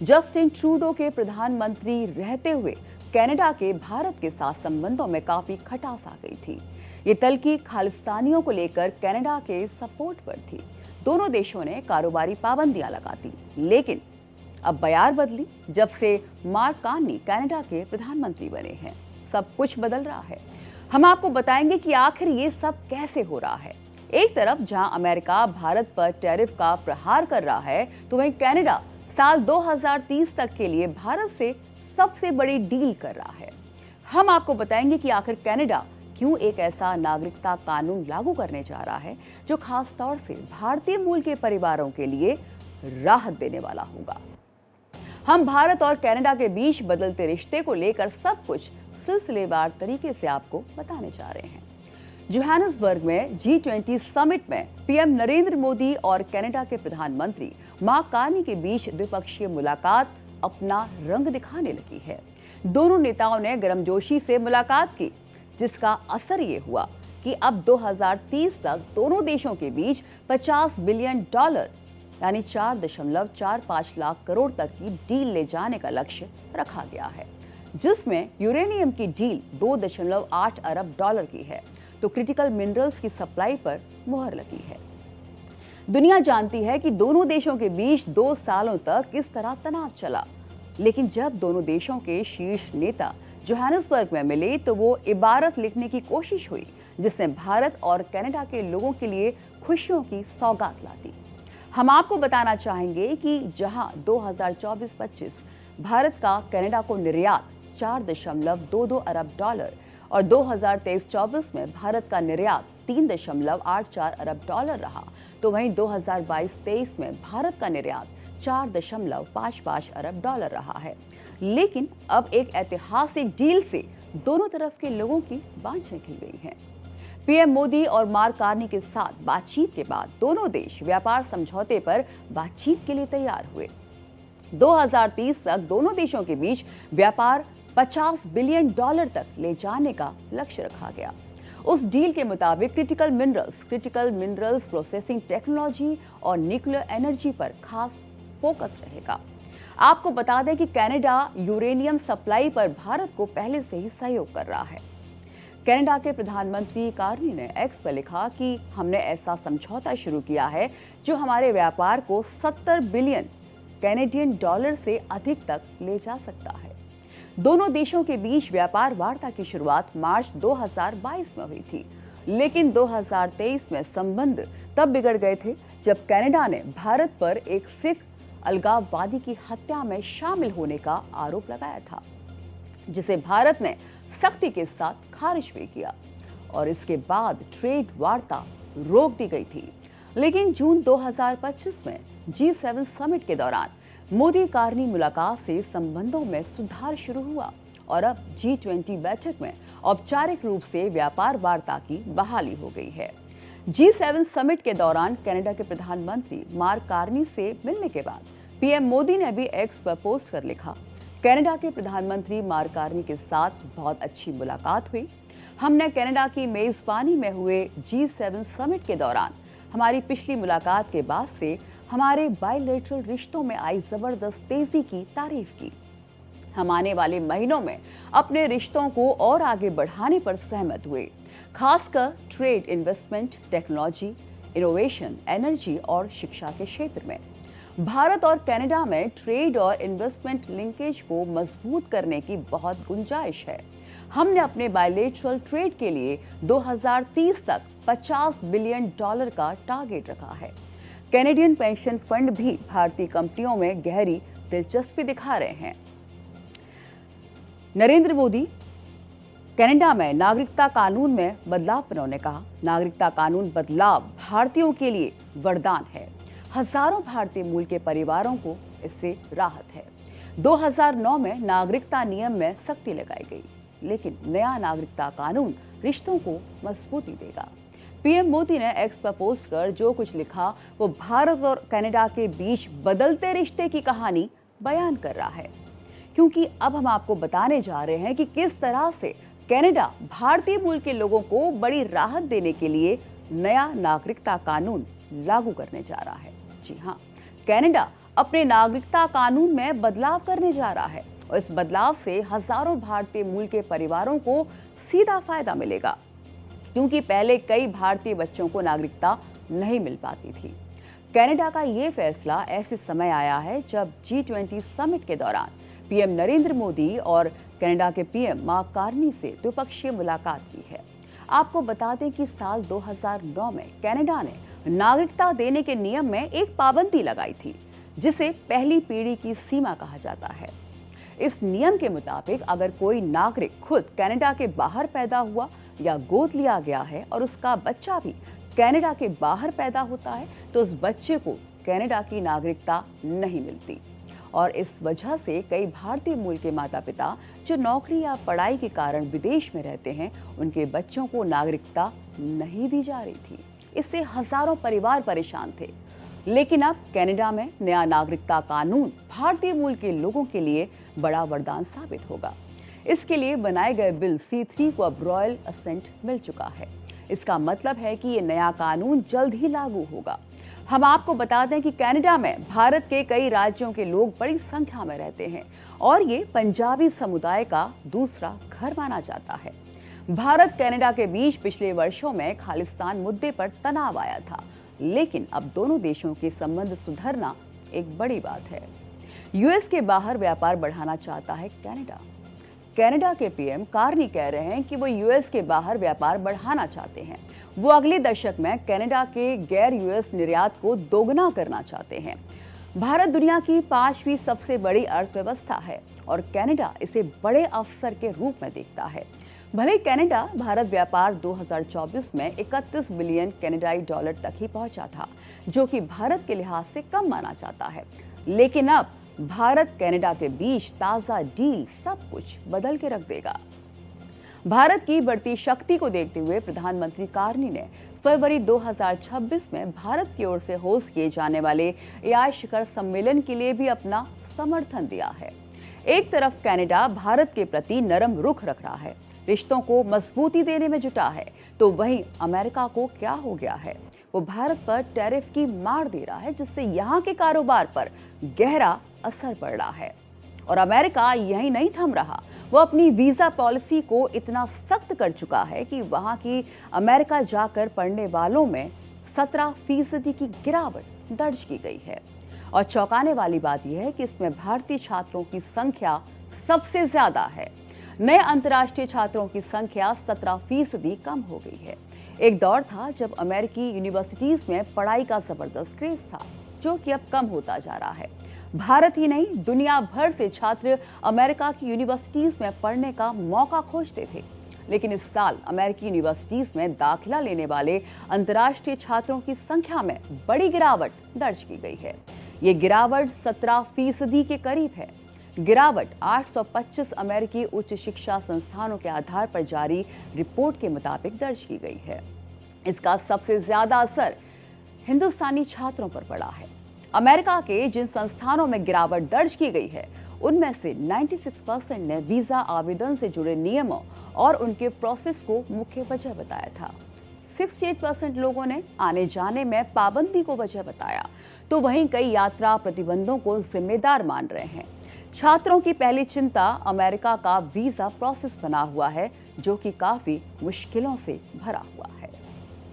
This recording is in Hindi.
जस्टिन ट्रूडो के प्रधानमंत्री रहते हुए कनाडा के भारत के साथ संबंधों में काफी खटास आ गई थी। ये तल्खी खालिस्तानियों को लेकर कनाडा के सपोर्ट पर थी। दोनों देशों ने कारोबारी पाबंदियां लगा दी, लेकिन अब बयार बदली जब से मार्क कार्नी कनाडा के प्रधानमंत्री बने हैं। सब कुछ बदल रहा है। हम आपको बताएंगे कि आखिर ये सब कैसे हो रहा है। एक तरफ जहां अमेरिका भारत पर टैरिफ का प्रहार कर रहा है, तो वहीं कनाडा साल 2030 तक के लिए भारत से सबसे बड़ी डील कर रहा है। हम आपको बताएंगे कि आखिर कनाडा क्यों एक ऐसा नागरिकता कानून लागू करने जा रहा है जो खास तौर से भारतीय मूल के परिवारों के लिए राहत देने वाला होगा। हम भारत और कनाडा के बीच बदलते रिश्ते को लेकर सब कुछ सिलसिलेवार तरीके से आपको बताने जा रहे हैं। जोहानिसबर्ग में G20 समिट में पीएम नरेंद्र मोदी और कनाडा के प्रधानमंत्री मार्क कार्नी के बीच द्विपक्षीय मुलाकात अपना रंग दिखाने लगी है। दोनों नेताओं ने गर्मजोशी से मुलाकात की, जिसका असर ये हुआ कि अब 2030 तक दोनों देशों के बीच $50 बिलियन यानी 4.45 लाख करोड़ तक की डील ले जाने का लक्ष्य रखा गया है, जिसमें यूरेनियम की डील $2.8 अरब की है, तो क्रिटिकल मिनरल्स की सप्लाई पर मुहर लगी है। दुनिया जानती है कि दोनों देशों के बीच 2 सालों तक किस तरह तनाव चला, लेकिन जब दोनों देशों के शीर्ष नेता जोहानिसबर्ग में मिले तो वो इबारत लिखने की कोशिश हुई, जिसने भारत और कनाडा के लोगों के लिए खुशियों की सौगात ला दी। हम आपको बताना चाहेंगे कि जहां 2024-25 भारत का कनाडा को निर्यात $4.22 अरब और 2023-24 में भारत का निर्यात $3.84 अरब रहा, तो वहीं 2022-23 में भारत का निर्यात $4.55 अरब रहा है। लेकिन अब एक ऐतिहासिक डील से दोनों तरफ के लोगों की बांझें खिल गई हैं। पीएम मोदी और मार्क कार्नी के साथ बातचीत के बाद दोनों देश व्यापार समझौते पर बातचीत के लिए तैयार हुए। 2030 तक दोनों देशों के बीच व्यापार $50 बिलियन तक ले जाने का लक्ष्य रखा गया। उस डील के मुताबिक क्रिटिकल मिनरल्स प्रोसेसिंग टेक्नोलॉजी और न्यूक्लियर एनर्जी पर खास फोकस रहेगा। आपको बता दें कि कनाडा यूरेनियम सप्लाई पर भारत को पहले से ही सहयोग कर रहा है। कनाडा के प्रधानमंत्री कार्नी ने एक्स पर लिखा कि हमने ऐसा समझौता शुरू किया है जो हमारे व्यापार को $70 बिलियन कैनेडियन से अधिक तक ले जा सकता है। दोनों देशों के बीच व्यापार वार्ता की शुरुआत मार्च 2022 में हुई थी, लेकिन 2023 में संबंध तब बिगड़ गए थे जब कनाडा ने भारत पर एक सिख अलगाववादी की हत्या में शामिल होने का आरोप लगाया था, जिसे भारत ने सख्ती के साथ खारिज भी किया और इसके बाद ट्रेड वार्ता रोक दी गई थी। लेकिन जून 2025 में G7 समिट के दौरान मोदी कार्नी मुलाकात से संबंधों में सुधार शुरू हुआ और अब G20 बैठक में औपचारिक रूप से व्यापार वार्ता की बहाली हो गई है। G7 समिट के दौरान कनाडा के प्रधानमंत्री मार्क कार्नी से मिलने के बाद पीएम मोदी ने भी एक्स पर पोस्ट कर लिखा, कनाडा के प्रधानमंत्री मार्क कार्नी के साथ बहुत अच्छी मुलाकात हुई। हमने कनाडा की मेजबानी में हुए G7 समिट के दौरान हमारी पिछली मुलाकात के बाद से हमारे बायलैटरल रिश्तों में आई जबरदस्त तेजी की तारीफ की। हम आने वाले महीनों में अपने रिश्तों को और आगे बढ़ाने पर सहमत हुए, खासकर trade, investment, technology, innovation, energy और शिक्षा के क्षेत्र में। भारत और कनाडा में ट्रेड और इन्वेस्टमेंट लिंकेज को मजबूत करने की बहुत गुंजाइश है। हमने अपने बायलैटरल ट्रेड के लिए 2030 तक $50 बिलियन का टारगेट रखा है। कैनेडियन पेंशन फंड भी भारतीय कंपनियों में गहरी दिलचस्पी दिखा रहे हैं। नरेंद्र मोदी कनाडा में नागरिकता कानून में बदलाव पर उन्होंने कहा, नागरिकता कानून बदलाव भारतीयों के लिए वरदान है। हजारों भारतीय मूल के परिवारों को इससे राहत है। 2009 में नागरिकता नियम में सख्ती लगाई गई, लेकिन नया नागरिकता कानून रिश्तों को मजबूती देगा। पीएम मोदी ने एक्स पर पोस्ट कर जो कुछ लिखा वो भारत और कनाडा के बीच बदलते रिश्ते की कहानी बयान कर रहा है, क्योंकि अब हम आपको बताने जा रहे हैं कि किस तरह से कनाडा भारतीय मूल के लोगों को बड़ी राहत देने के लिए नया नागरिकता कानून लागू करने जा रहा है। जी हाँ, कनाडा अपने नागरिकता कानून में बदलाव करने जा रहा है और इस बदलाव से हजारों भारतीय मूल के परिवारों को सीधा फायदा मिलेगा, क्योंकि पहले कई भारतीय बच्चों को नागरिकता नहीं मिल पाती थी। कनाडा का ये फैसला ऐसे समय आया है जब G20 समिट के दौरान पीएम नरेंद्र मोदी और कनाडा के पीएम मार्क कार्नी से द्विपक्षीय मुलाकात की है। आपको बता दें कि साल 2009 में कनाडा ने नागरिकता देने के नियम में एक पाबंदी लगाई थी, जिसे पहली पीढ़ी की सीमा कहा जाता है। इस नियम के मुताबिक अगर कोई नागरिक खुद कनाडा के बाहर पैदा हुआ या गोद लिया गया है और उसका बच्चा भी कनाडा के बाहर पैदा होता है, तो उस बच्चे को कनाडा की नागरिकता नहीं मिलती। और इस वजह से कई भारतीय मूल के माता पिता जो नौकरी या पढ़ाई के कारण विदेश में रहते हैं, उनके बच्चों को नागरिकता नहीं दी जा रही थी। इससे हजारों परिवार परेशान थे। लेकिन अब कनाडा में नया नागरिकता कानून भारतीय मूल के लोगों के लिए बड़ा वरदान साबित होगा। इसके लिए बनाए गए बिल C3 को अब रॉयल असेंट मिल चुका है। इसका मतलब है कि ये नया कानून जल्द ही लागू होगा। हम आपको बता दें कि कनाडा में भारत के कई राज्यों के लोग बड़ी संख्या में रहते हैं और ये पंजाबी समुदाय का दूसरा घर माना जाता है। भारत कनाडा के बीच पिछले वर्षों में खालिस्तान मुद्दे पर तनाव आया था, लेकिन अब दोनों देशों के संबंध सुधरना एक बड़ी बात है। यूएस के बाहर व्यापार बढ़ाना चाहता है कनाडा। कनाडा के पीएम कार्नी कह रहे हैं कि वो यूएस के बाहर व्यापार बढ़ाना चाहते हैं। वो अगले दशक में कनाडा के गैर यूएस निर्यात को दोगुना करना चाहते हैं। भारत दुनिया की 5वीं सबसे बड़ी अर्थव्यवस्था है और कनाडा इसे बड़े अवसर के रूप में देखता है। भले कनाडा भारत व्यापार 2024 में 31 बिलियन कनाडाई डॉलर तक ही पहुंचा था, जो कि भारत के लिहाज से कम माना जाता है, लेकिन अब भारत कनाडा के बीच ताजा डील सब कुछ बदल के रख देगा। भारत की बढ़ती शक्ति को देखते हुए प्रधानमंत्री कार्नी ने फरवरी 2026 में भारत की ओर से होस्ट किए जाने वाले AI शिखर सम्मेलन के लिए भी अपना समर्थन दिया है। एक तरफ कनाडा भारत के प्रति नरम रुख रख रहा है, रिश्तों को मजबूती देने में जुटा है, तो वहीं अमेरिका को क्या हो गया है? वो भारत पर टैरिफ की मार दे रहा है, जिससे यहाँ के कारोबार पर गहरा असर पड़ रहा है। और अमेरिका यही नहीं थम रहा, वो अपनी वीजा पॉलिसी को इतना सख्त कर चुका है कि वहां की अमेरिका जाकर पढ़ने वालों में 17% की गिरावट दर्ज की गई है। और चौंकाने वाली बात यह है कि इसमें भारतीय छात्रों की संख्या सबसे ज्यादा है। नए अंतर्राष्ट्रीय छात्रों की संख्या 17% कम हो गई है। एक दौर था जब अमेरिकी यूनिवर्सिटीज में पढ़ाई का जबरदस्त क्रेज था, जो कि अब कम होता जा रहा है। भारत ही नहीं, दुनिया भर से छात्र अमेरिका की यूनिवर्सिटीज में पढ़ने का मौका खोजते थे। लेकिन इस साल अमेरिकी यूनिवर्सिटीज में दाखिला लेने वाले अंतर्राष्ट्रीय छात्रों की संख्या में बड़ी गिरावट दर्ज की गई है। ये गिरावट 17% के करीब है। गिरावट 825 अमेरिकी उच्च शिक्षा संस्थानों के आधार पर जारी रिपोर्ट के मुताबिक दर्ज की गई है। इसका सबसे ज्यादा असर हिंदुस्तानी छात्रों पर पड़ा है। अमेरिका के जिन संस्थानों में गिरावट दर्ज की गई है, उनमें से 96% ने वीजा आवेदन से जुड़े नियमों और उनके प्रोसेस को मुख्य वजह बताया था। 68% लोगों ने आने जाने में पाबंदी को वजह बताया, तो वहीं कई यात्रा प्रतिबंधों को जिम्मेदार मान रहे हैं। छात्रों की पहली चिंता अमेरिका का वीजा प्रोसेस बना हुआ है, जो कि काफी मुश्किलों से भरा हुआ है।